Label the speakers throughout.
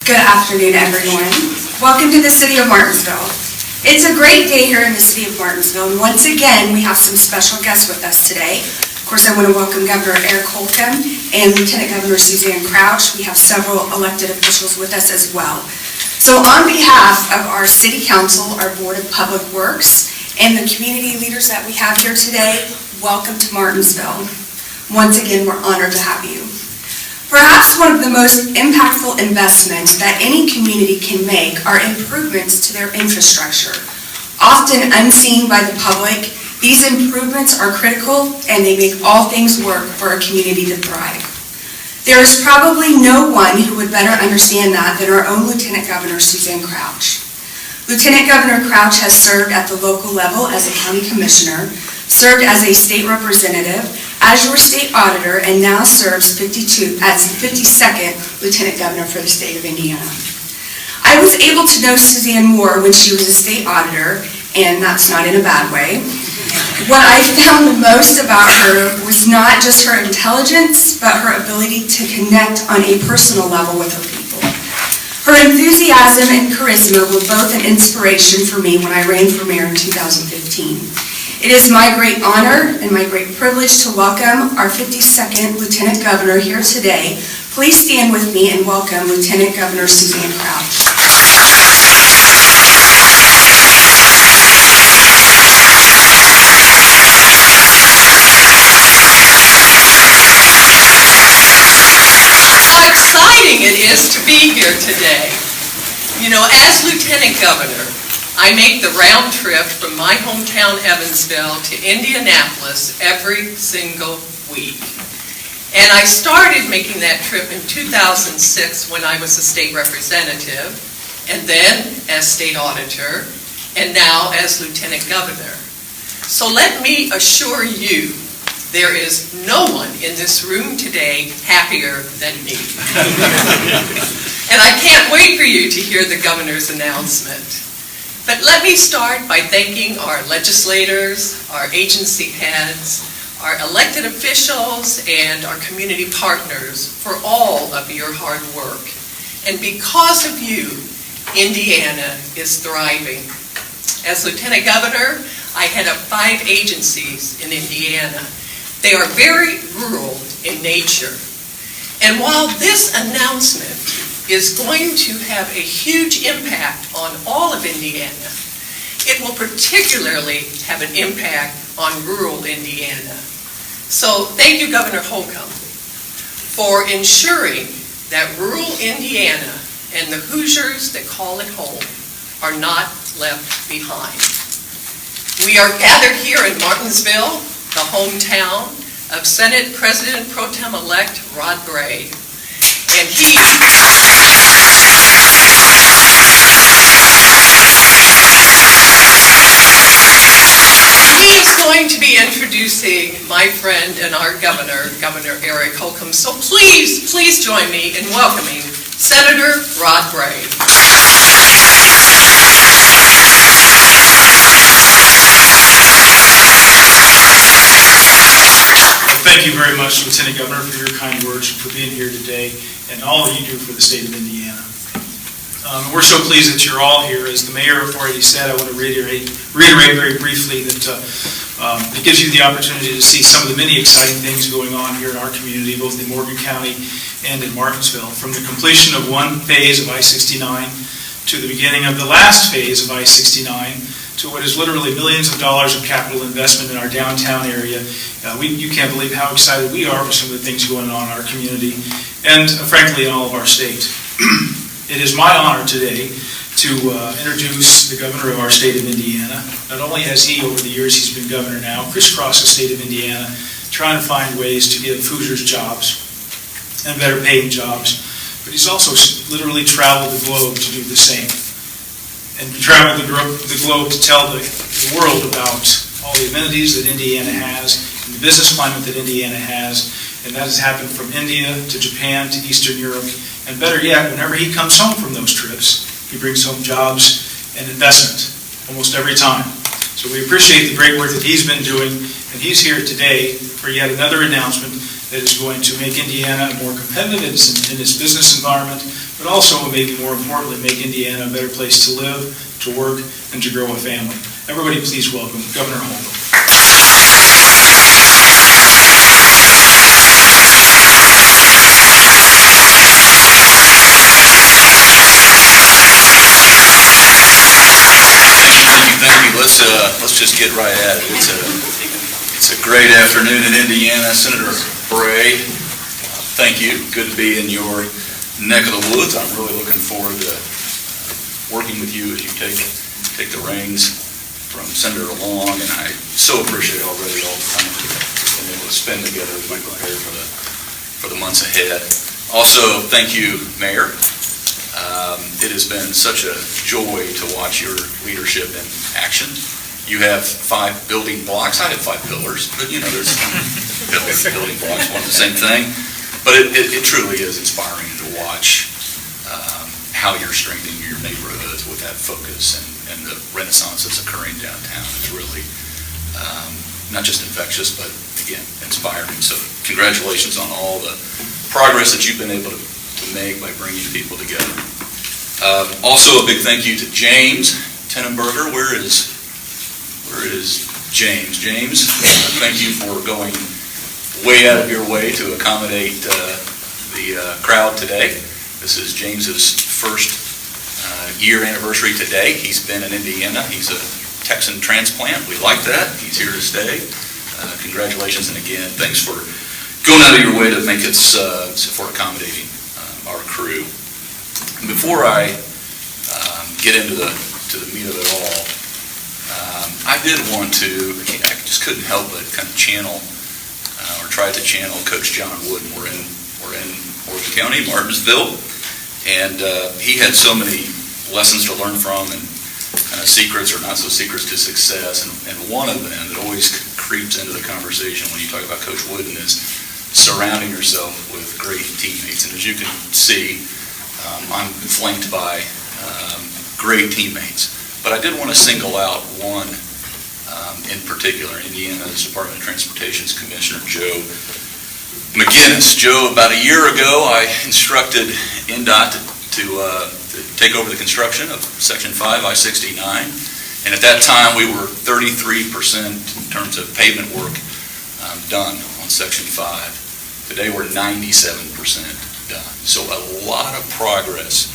Speaker 1: Good afternoon, everyone. Welcome to the City of Martinsville. It's a great day here in the City of Martinsville, and once again, we have some special guests with us today. Of course, I want to welcome Governor Holcomb and Lieutenant Governor Suzanne Crouch. We have several elected officials with us as well. So on behalf of our City Council, our Board of Public Works, and the community leaders that we have here today, welcome to Martinsville. Once again, we're honored to have you. Perhaps one of the most impactful investments that any community can make are improvements to their infrastructure. Often unseen by the public, these improvements are critical and they make all things work for a community to thrive. There is probably no one who would better understand that than our own Lieutenant Governor Suzanne Crouch. Lieutenant Governor Crouch has served at the local level as a county commissioner, served as a state representative, as your state auditor, and now serves as the 52nd Lieutenant Governor for the state of Indiana. I was able to know Suzanne more when she was a state auditor, and that's not in a bad way. What I found the most about her was not just her intelligence, but her ability to connect on a personal level with her people. Her enthusiasm and charisma were both an inspiration for me when I ran for mayor in 2015. It is my great honor and my great privilege to welcome our 52nd Lieutenant Governor here today. Please stand with me and welcome Lieutenant Governor Suzanne Crouch.
Speaker 2: How exciting it is to be here today. You know, as Lieutenant Governor, I make the round trip from my hometown, Evansville, to Indianapolis every single week. And I started making that trip in 2006 when I was a state representative, and then as state auditor, and now as Lieutenant Governor. So let me assure you, there is no one in this room today happier than me. And I can't wait for you to hear the governor's announcement. But let me start by thanking our legislators, our agency heads, our elected officials, and our community partners for all of your hard work. And because of you, Indiana is thriving. As Lieutenant Governor, I head up 5 agencies in Indiana. They are very rural in nature. And while this announcement is going to have a huge impact on all of Indiana, it will particularly have an impact on rural Indiana. So thank you, Governor Holcomb, for ensuring that rural Indiana and the Hoosiers that call it home are not left behind. We are gathered here in Martinsville, the hometown of Senate President Pro Tem-elect Rod Gray, and he is going to be introducing my friend and our governor, Governor Holcomb. So please join me in welcoming Senator Rod Gray.
Speaker 3: Thank you very much, Lieutenant Governor, for your kind words and for being here today and all that you do for the state of Indiana. We're so pleased that you're all here. As the mayor already said, I want to reiterate very briefly that it gives you the opportunity to see some of the many exciting things going on here in our community, both in Morgan County and in Martinsville. From the completion of one phase of I-69 to the beginning of the last phase of I-69 to what is literally millions of dollars of capital investment in our downtown area. You can't believe how excited we are for some of the things going on in our community and frankly in all of our state. It is my honor today to introduce the governor of our state of Indiana. Not only has he, over the years he's been governor now, crisscrossed the state of Indiana, trying to find ways to give Hoosiers jobs and better paying jobs, but he's also literally traveled the globe to do the same. And traveled the globe to tell the world about all the amenities that Indiana has and the business climate that Indiana has, and that has happened from India to Japan to Eastern Europe. And better yet, whenever he comes home from those trips, he brings home jobs and investment almost every time. So we appreciate the great work that he's been doing, and he's here today for yet another announcement that is going to make Indiana more competitive in its business environment, but but also, and maybe more importantly, make Indiana a better place to live, to work, and to grow a family. Everybody please welcome Governor Holcomb.
Speaker 4: Thank you. Let's just get right at it. It's a great afternoon in Indiana. Senator Bray, thank you. Good to be in your neck of the woods. I'm really looking forward to working with you as you take the reins from Senator Long, and I so appreciate already all the time we've been able to spend together as we prepare for the months ahead. Also, thank you, Mayor. It has been such a joy to watch your leadership in action. You have 5 building blocks. I have 5 pillars, but there's building blocks, one and the same thing. But it truly is inspiring to watch how you're strengthening your neighborhoods with that focus and the renaissance that's occurring downtown. It's really not just infectious, but again, inspiring. So congratulations on all the progress that you've been able to make by bringing people together. Also, a big thank you to James Tenenberger. Where is James? James, thank you for going way out of your way to accommodate the crowd today. This is James's first year anniversary today. He's been in Indiana. He's a Texan transplant. We like that. He's here to stay. Congratulations, and again, thanks for going out of your way to make us for accommodating our crew. And before I get into the meat of it all, I did want to, I just couldn't help but kind of channel, or try to channel Coach John Wooden. We're in Morgan County, Martinsville, and he had so many lessons to learn from and kind of secrets or not so secrets to success, and one of them that always creeps into the conversation when you talk about Coach Wooden is surrounding yourself with great teammates. And as you can see, I'm flanked by great teammates. But I did want to single out one in particular, Indiana's Department of Transportation's Commissioner Joe McGinnis. Joe, about a year ago, I instructed INDOT to take over the construction of Section 5, I-69. And at that time, we were 33% in terms of pavement work done on Section 5. Today, we're 97% done. So a lot of progress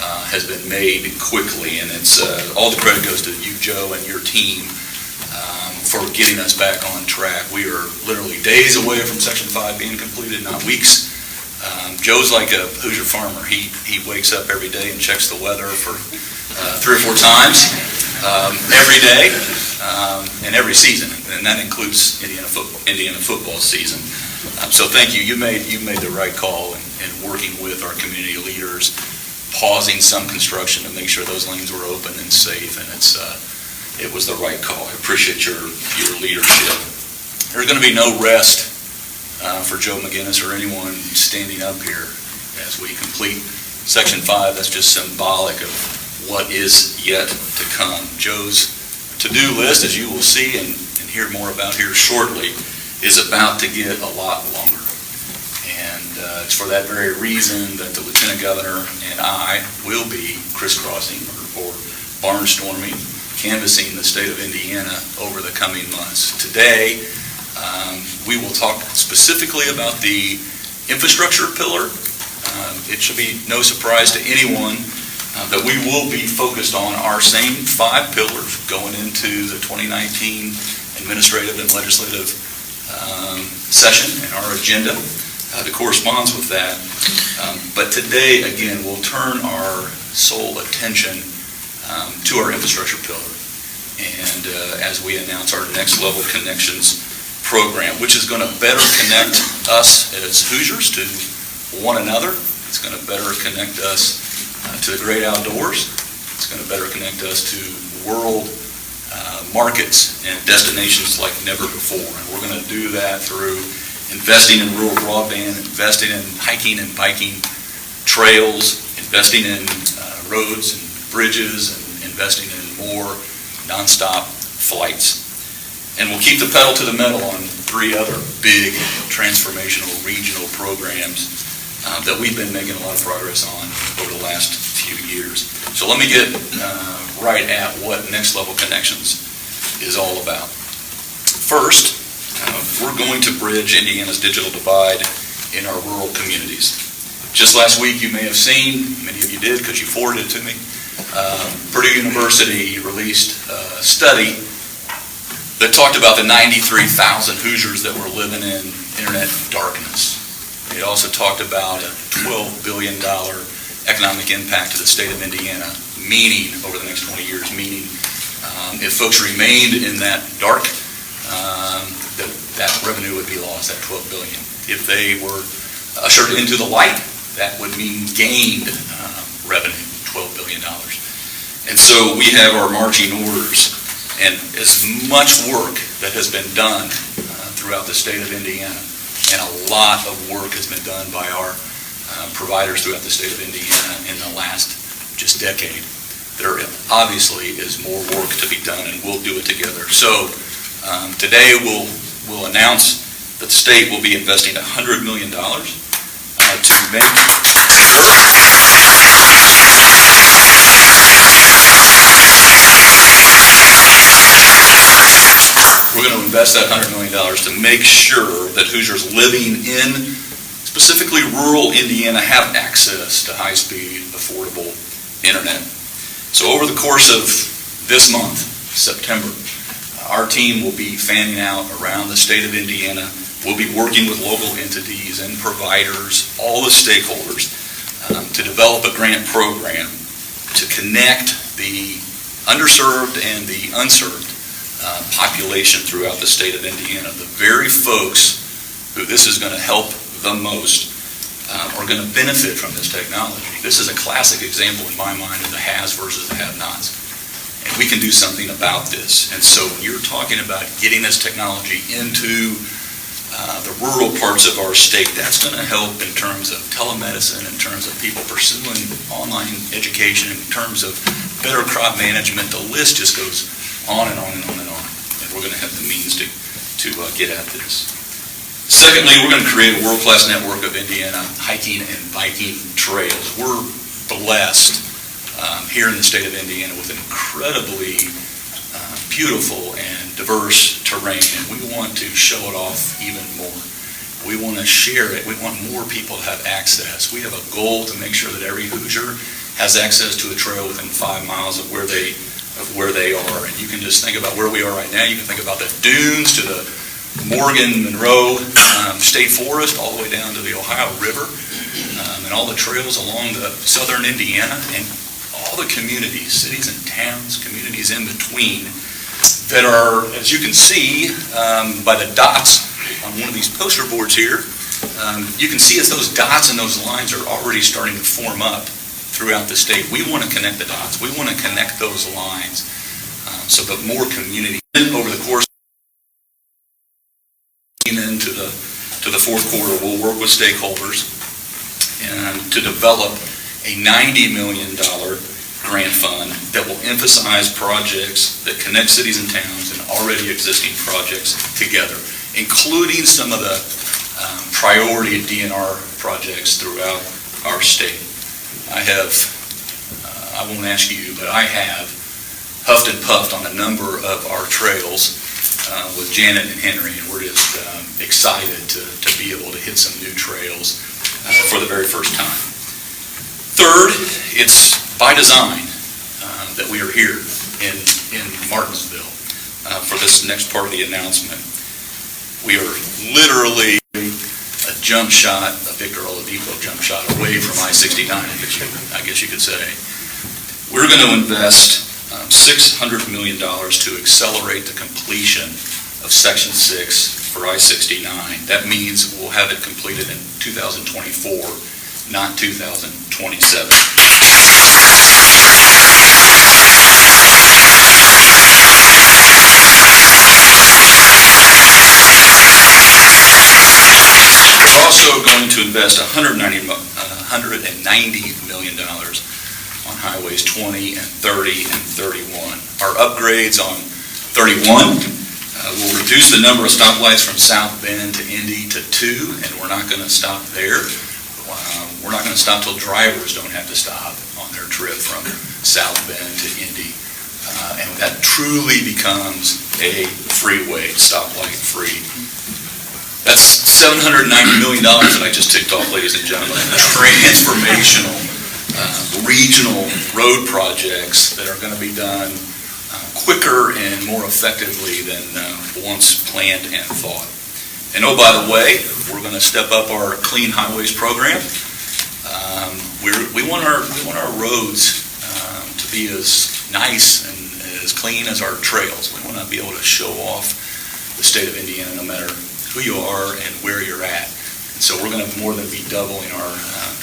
Speaker 4: has been made quickly, and it's all the credit goes to you, Joe, and your team for getting us back on track. We are literally days away from Section 5 being completed, not weeks. Joe's like a Hoosier farmer. He wakes up every day and checks the weather for 3 or 4 times every day and every season, and that includes Indiana football season. So thank you. You made the right call in working with our community leaders, pausing some construction to make sure those lanes were open and safe, and it was the right call. I appreciate your leadership. There's going to be no rest for Joe McGinnis or anyone standing up here as we complete Section 5. That's just symbolic of what is yet to come. Joe's to-do list, as you will see and hear more about here shortly, is about to get a lot longer. And it's for that very reason that the Lieutenant Governor and I will be crisscrossing or barnstorming, canvassing the state of Indiana over the coming months. Today, we will talk specifically about the infrastructure pillar. It should be no surprise to anyone that we will be focused on our same 5 pillars going into the 2019 administrative and legislative session and our agenda that corresponds with that. But today, again, we'll turn our sole attention to our infrastructure pillar. And as we announce our Next Level Connections program, which is going to better connect us as Hoosiers to one another. It's going to better connect us to the great outdoors. It's going to better connect us to world markets and destinations like never before. And we're going to do that through investing in rural broadband, investing in hiking and biking trails, investing in roads and bridges, and investing in more nonstop flights. And we'll keep the pedal to the metal on 3 other big transformational regional programs that we've been making a lot of progress on over the last few years. So let me get right at what Next Level Connections is all about. First, we're going to bridge Indiana's digital divide in our rural communities. Just last week, you may have seen, many of you did because you forwarded it to me, Purdue University released a study that talked about the 93,000 Hoosiers that were living in internet darkness. It also talked about a $12 billion economic impact to the state of Indiana, meaning, over the next 20 years, meaning if folks remained in that dark, that revenue would be lost, that $12 billion. If they were ushered into the light, that would mean gained revenue, $12 billion. And so we have our marching orders, and as much work that has been done throughout the state of Indiana, and a lot of work has been done by our providers throughout the state of Indiana in the last just decade. There obviously is more work to be done, and we'll do it together. So today we'll announce that the state will be investing $100 million to make We're going to invest that $100 million to make sure that Hoosiers living in specifically rural Indiana have access to high-speed, affordable internet. So over the course of this month, September, our team will be fanning out around the state of Indiana. We'll be working with local entities and providers, all the stakeholders, to develop a grant program to connect the underserved and the unserved population throughout the state of Indiana. The very folks who this is going to help the most are going to benefit from this technology. This is a classic example in my mind of the haves versus the have-nots. And we can do something about this. And so when you're talking about getting this technology into the rural parts of our state, that's going to help in terms of telemedicine, in terms of people pursuing online education, in terms of better crop management. The list just goes on and on and on and on. And we're going to have the means to get at this. Secondly, we're going to create a world-class network of Indiana hiking and biking trails. We're blessed here in the state of Indiana with incredibly beautiful and diverse terrain, and we want to show it off even more. We want to share it. We want more people to have access. We have a goal to make sure that every Hoosier has access to a trail within 5 miles of where they are. And you can just think about where we are right now. You can think about the dunes to the Morgan Monroe State Forest, all the way down to the Ohio River, and all the trails along the southern Indiana, and all the communities, cities and towns, communities in between, that are, as you can see by the dots on one of these poster boards here, you can see as those dots and those lines are already starting to form up throughout the state. We want to connect the dots. We want to connect those lines so that more community over the course into the fourth quarter, we'll work with stakeholders and to develop a $90 million grant fund that will emphasize projects that connect cities and towns and already existing projects together, including some of the priority DNR projects throughout our state. I won't ask you, but I have huffed and puffed on a number of our trails with Janet and Henry, and we're just excited to be able to hit some new trails for the very first time. Third, it's by design that we are here in Martinsville for this next part of the announcement. We are literally a jump shot, a Victor Oladipo jump shot away from I-69, I guess you could say. We're going to invest $600 million to accelerate the completion of Section 6 for I-69. That means we'll have it completed in 2024, not 2027. We're also going to invest $190 million on highways 20 and 30 and 31. Our upgrades on 31 will reduce the number of stoplights from South Bend to Indy to 2, and we're not going to stop there. We're not going to stop till drivers don't have to stop on their trip from South Bend to Indy. And that truly becomes a freeway, stoplight free. That's $790 million that I just ticked off, ladies and gentlemen. Transformational, regional road projects that are going to be done quicker and more effectively than once planned and thought. And oh, by the way, we're going to step up our Clean Highways program. We want our roads to be as nice and as clean as our trails. We want to be able to show off the state of Indiana no matter who you are and where you're at. And so we're going to more than be doubling our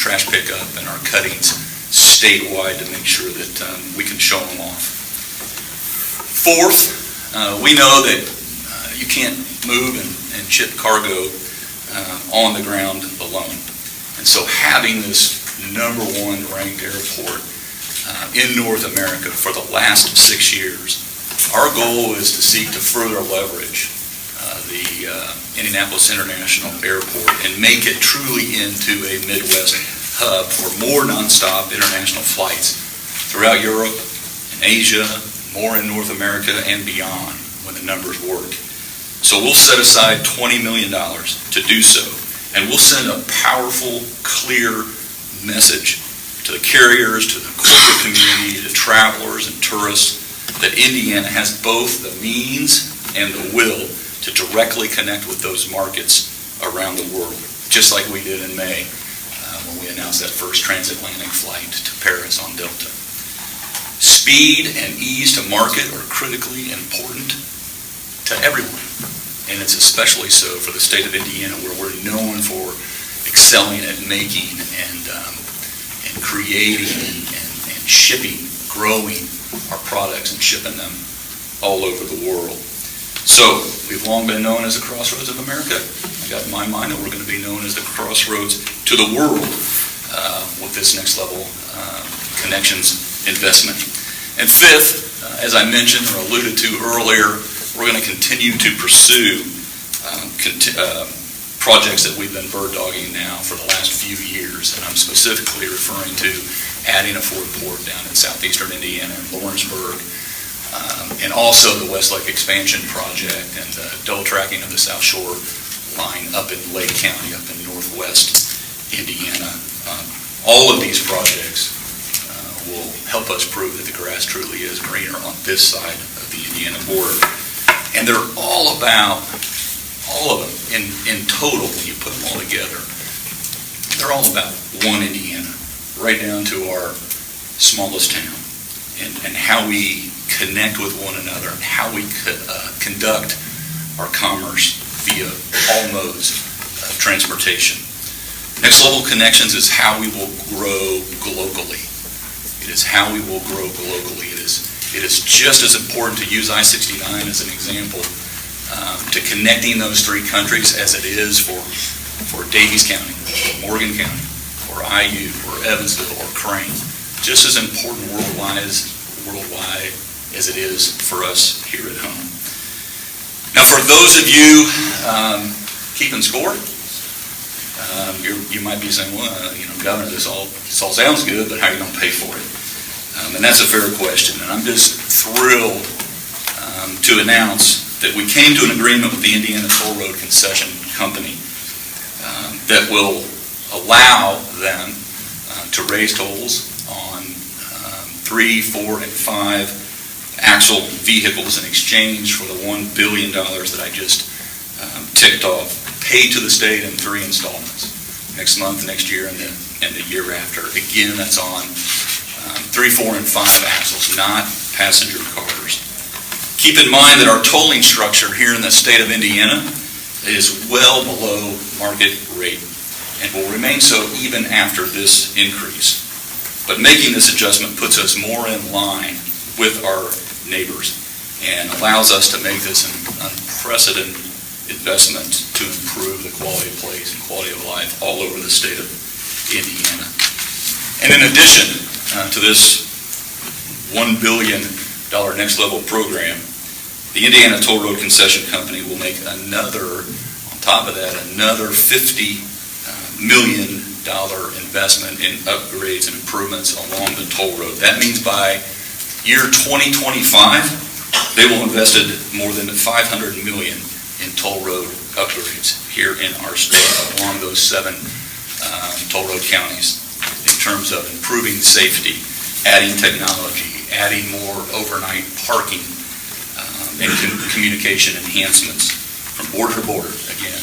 Speaker 4: trash pickup and our cuttings statewide to make sure that we can show them off. Fourth, we know that you can't move and ship cargo on the ground alone. And so having this #1 ranked airport in North America for the last 6 years, our goal is to seek to further leverage the Indianapolis International Airport and make it truly into a Midwest hub for more nonstop international flights throughout Europe and Asia, more in North America and beyond when the numbers work. So we'll set aside $20 million to do so, and we'll send a powerful, clear message to the carriers, to the corporate community, to travelers and tourists, that Indiana has both the means and the will to directly connect with those markets around the world, just like we did in May when we announced that first transatlantic flight to Paris on Delta. Speed and ease to market are critically important to everyone, and it's especially so for the state of Indiana, where we're known for excelling at making and creating and shipping, growing our products and shipping them all over the world. So we've long been known as the Crossroads of America. I got in my mind that we're going to be known as the Crossroads to the world with this next level connections investment. And fifth, as I mentioned or alluded to earlier, we're going to continue to pursue projects that we've been bird dogging now for the last few years, and I'm specifically referring to adding a fourth port down in southeastern Indiana in Lawrenceburg, and also the Westlake expansion project and the double tracking of the South Shore line up in Lake County, up in northwest Indiana. All of these projects will help us prove that the grass truly is greener on this side of the Indiana border. And they're all of them, in total, when you put them all together, they're all about one Indiana, right down to our smallest town, and how we connect with one another, and how we conduct our commerce via all modes of transportation. Next level connections is how we will grow globally. It is how we will grow globally. It is just as important to use I-69 as an example to connecting those three countries as it is for Davies County, or Morgan County, or IU, or Evansville, or Crane. Just as important worldwide as it is for us here at home. Now, for those of you keeping score, you might be saying, well, Governor, this all sounds good, but how are you going to pay for it? And that's a fair question. And I'm just thrilled to announce that we came to an agreement with the Indiana Toll Road Concession Company that will allow them to raise tolls on 3, 4, and 5 axle vehicles in exchange for the $1 billion that I just ticked off, paid to the state in 3 installments, next month, next year, and the year after. Again, that's on 3, 4, and 5 axles, not passenger cars. Keep in mind that our tolling structure here in the state of Indiana is well below market rate and will remain so even after this increase. But making this adjustment puts us more in line with our neighbors and allows us to make this an unprecedented investment to improve the quality of place and quality of life all over the state of Indiana. And in addition to this $1 billion next level program, the Indiana Toll Road Concession Company will make another, on top of that, another $50 million investment in upgrades and improvements along the toll road. That means by year 2025, they will invested more than $500 million in toll road upgrades here in our state along those 7 toll road counties in terms of improving safety, adding technology, adding more overnight parking, and communication enhancements from border to border, again,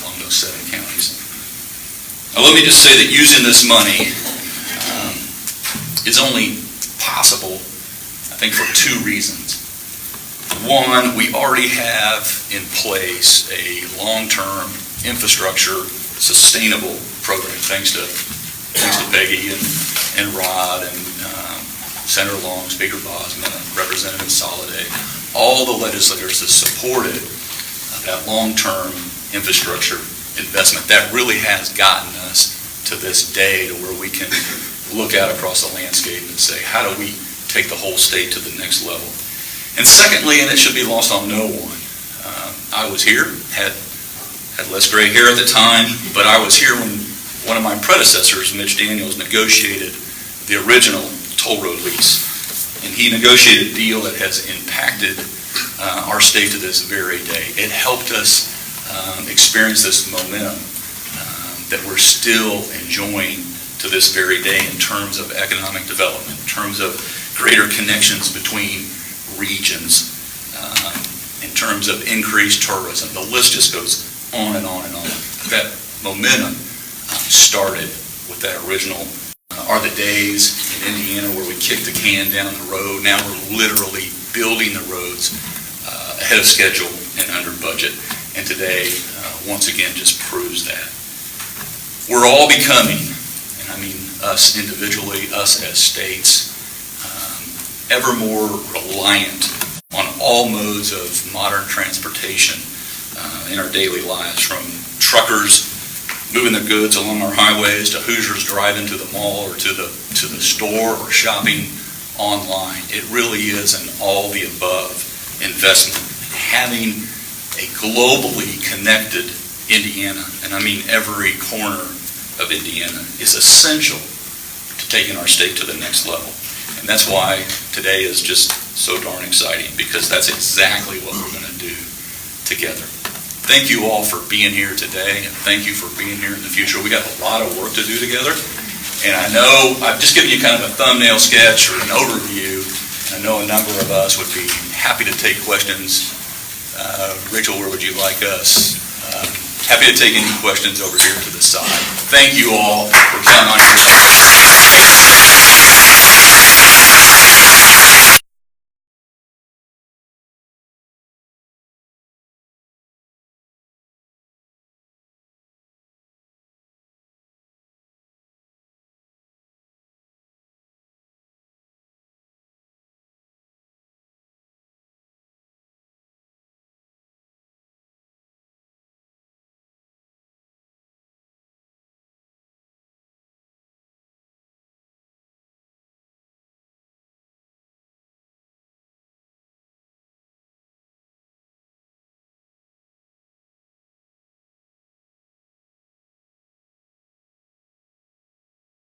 Speaker 4: along those 7 counties. Now, let me just say that using this money is only possible, I think, for 2 reasons. One, we already have in place a long-term infrastructure sustainable program, thanks to Peggy and Rod and Senator Long, Speaker Bosma, Representative Soliday, all the legislators that supported that long-term infrastructure investment. That really has gotten us to this day to where we can look out across the landscape and say, how do we take the whole state to the next level? And secondly, and it should be lost on no one, I was here, had less gray hair at the time, but I was here when one of my predecessors, Mitch Daniels, negotiated the original toll road lease. And he negotiated a deal that has impacted our state to this very day. It helped us experience this momentum that we're still enjoying to this very day in terms of economic development, in terms of greater connections between regions, in terms of increased tourism. The list just goes on and on and on. That momentum started with that original, are the days in Indiana where we kicked the can down the road. Now we're literally building the roads ahead of schedule and under budget. And today, once again, just proves that. We're all becoming, and I mean us individually, us as states, ever more reliant on all modes of modern transportation in our daily lives, from truckers moving their goods along our highways to Hoosiers driving to the mall or to the store or shopping online. It really is an all-the-above investment. Having a globally connected Indiana, and I mean every corner of Indiana, is essential to taking our state to the next level. And that's why today is just so darn exciting, because that's exactly what we're going to do together. Thank you all for being here today, and thank you for being here in the future. We got a lot of work to do together, and I know I've just given you kind of a thumbnail sketch or an overview. I know a number of us would be happy to take questions. Rachel, where would you like us? Happy to take any questions over here to the side. Thank you all. We're counting on you.